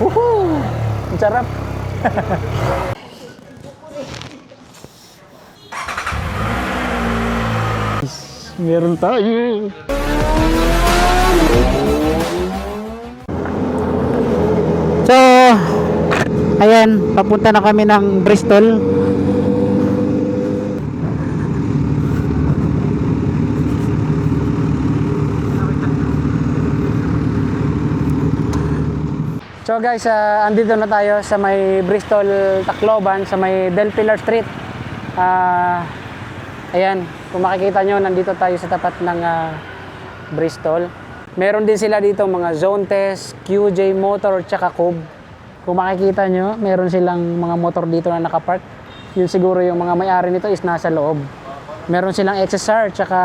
Woohoo! Ang sarap. Meron tayo. So, ayan, papunta na kami ng Bristol. So guys, andito na tayo sa may Bristol, Tacloban, sa may Del Pilar Street. Ayan, kung makikita nyo, nandito tayo sa tapat ng Bristol. Meron din sila dito mga zone test, QJ Motor, tsaka Cube. Kung makikita nyo, meron silang mga motor dito na nakapark. Yun siguro yung mga may-ari nito is nasa loob. Meron silang XSR, tsaka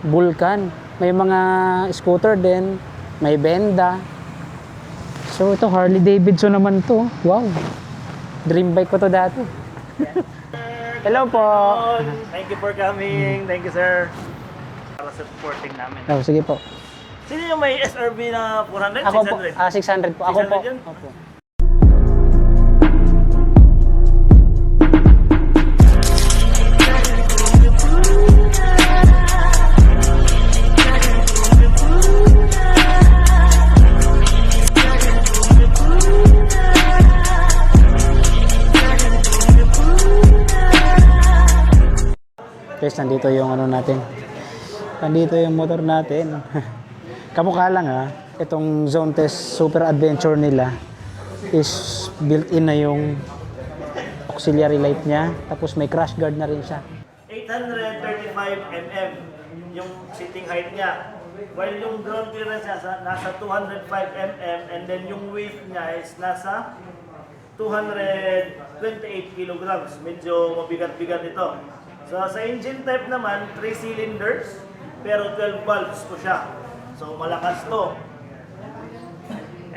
Vulcan. May mga scooter din, may Benda. So ito, Harley Davidson naman to. Wow. Dream bike ko to dati. Hello po. Thank you for coming. Thank you, sir. Para sa supporting namin. Oh, sige po. Sino yung may SRB na 400? Ako po, 600? 600 po. Ako po. 600 yun? Opo. Guys, nandito yung ano natin. Nandito yung motor natin. Kamukha lang ha. Itong Zone Test Super Adventure nila is built-in na yung auxiliary light niya. Tapos may crash guard na rin siya. 835 mm yung sitting height niya. While yung ground clearance niya nasa 205 mm and then yung weight niya is nasa 228 kilograms. Medyo mabigat-bigat ito. So sa engine type naman, 3 cylinders, pero 12 valves po siya. So malakas to.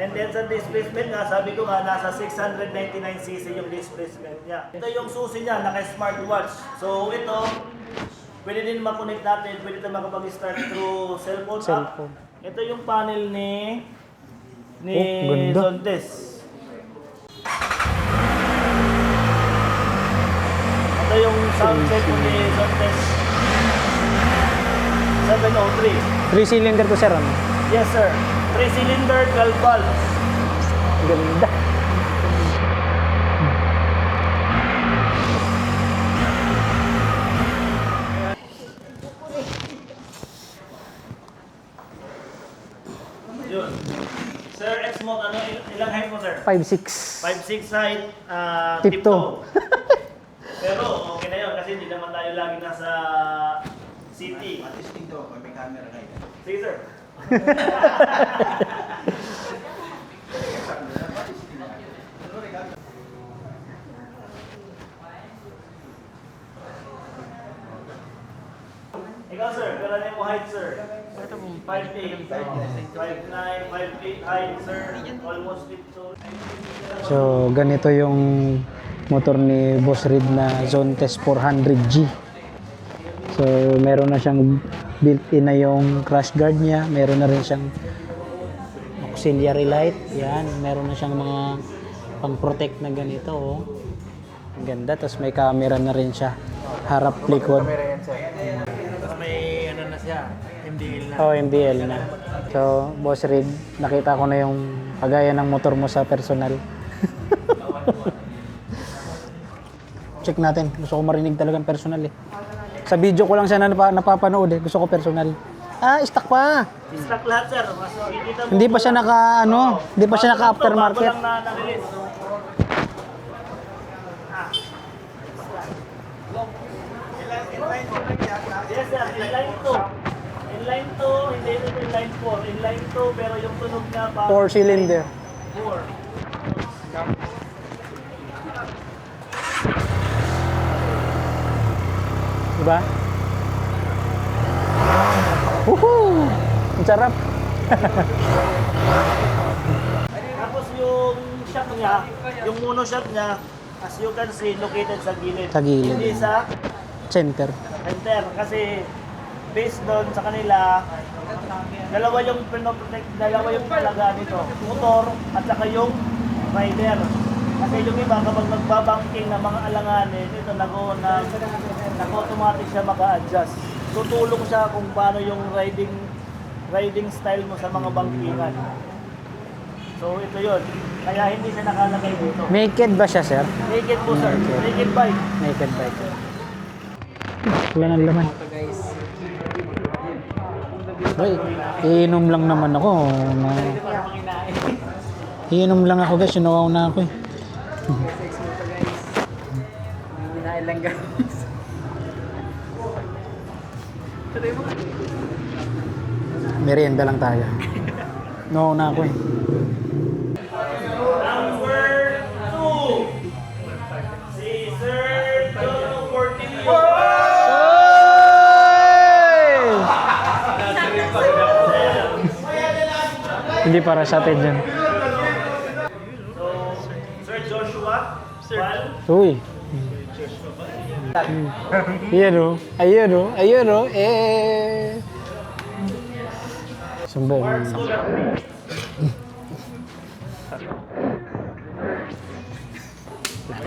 And then sa displacement nga, sabi ko nga, nasa 699cc yung displacement niya. Ito yung susi niya, naka-smartwatch. So ito, pwede din makonect natin, pwede din makapag-start through cellphone app. Ito yung panel ni Zontes. Ito yung sound check ko ni Zontes 703. 3 cylinder to sir, ano? Yes sir. 3 cylinder, 12 valves. Ganda. Yun. Sir, X-Mode, ano, ilang height mo sir? 5'6". 5'6 height, Tiptoe. Pero okay na yun kasi hindi naman tayo lagi nasa city. At least dito, may camera na yun. Sige sir. Ikaw sir, kailan yung height sir? 5'8", 5'9", 5'8" height sir, almost tiptoe. So, ganito yung motor ni Boss Reed na Zone Test 400G. So, meron na siyang built-in na yung crash guard niya. Meron na rin siyang auxiliary light. Yan, meron na siyang mga pang-protect na ganito. Oh. Ang ganda. Tapos may camera na rin siya. Harap, likod. Tapos may ano na siya, MDL na. Oh, MDL na. So, Boss Reed, nakita ko na yung kagaya ng motor mo sa personal. Check natin. Gusto ko marinig talagang personal eh. Sa video ko lang siya na napapanood eh. Gusto ko personal. Ah, stock pa. Stock lahat sir. Mas makikita mo. Hindi pa siya naka ano, hindi pa siya naka aftermarket. Bago lang na-release. Yes sir, inline 2. Inline 2, hindi ito inline 4. Inline 2, pero yung tunog niya pa 4 cylinder. 4. Diba? Woohoo! Ang sarap. Tapos yung shot niya, yung mono shot niya, as you can see, located sa gilid. Sa gilid. Hindi sa Center. center. Kasi based doon sa kanila, dalawa yung pinoprotect, dalawa yung talaga nito. Motor at saka yung rider. Kasi yung iba kapag nagbabanking ng mga alanganin, ito nag-automatic siya maka-adjust. Tutulong siya kung paano yung riding style mo sa mga bangkingan. So ito yun. Kaya hindi siya nakalagay dito. Naked ba siya, sir? Naked po sir. Naked bike. Naked bike. Wala nang laman. Ay, iinom lang naman ako. Iinom lang ako guys, sinuwaw na ako eh. Minain lang guys. Merienda lang tayo. No na ako eh. Number 2. Si Sir John Portillo. Hindi para sa atin dyan. So, Sir Joshua. Val. Uy. Ayan o. Ayan o. Ayan o. Eh. Sumbong. Let's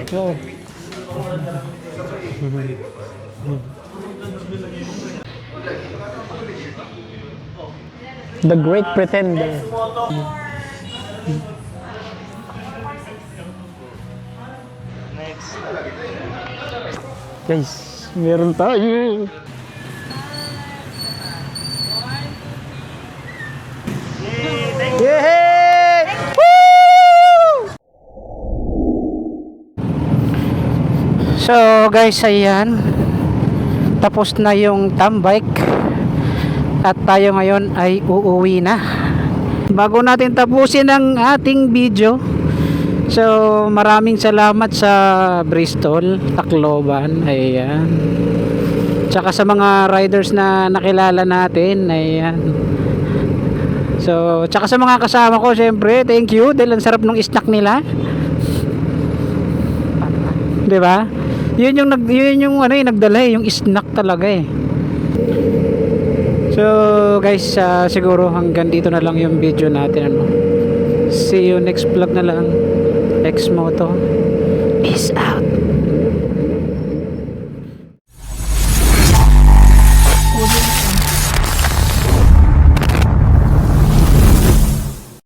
go. The Great Pretender. Moto. Next. Guys, meron tayo. Yay! Thank you. Yay! Woo! So guys, ayan. Tapos na yung tambike. At tayo ngayon ay uuwi na. Bago natin tapusin ang ating video. So maraming salamat sa Bristol, Tacloban. Ayan. Tsaka sa mga riders na nakilala natin. Ayan. So, tsaka sa mga kasama ko, syempre, thank you dahil ang sarap ng snack nila. 'Di ba? Yun yung ano, nagdala yung snack talaga eh. So, guys, siguro hanggang dito na lang yung video natin ano. See you next vlog na lang. X Moto. Peace out.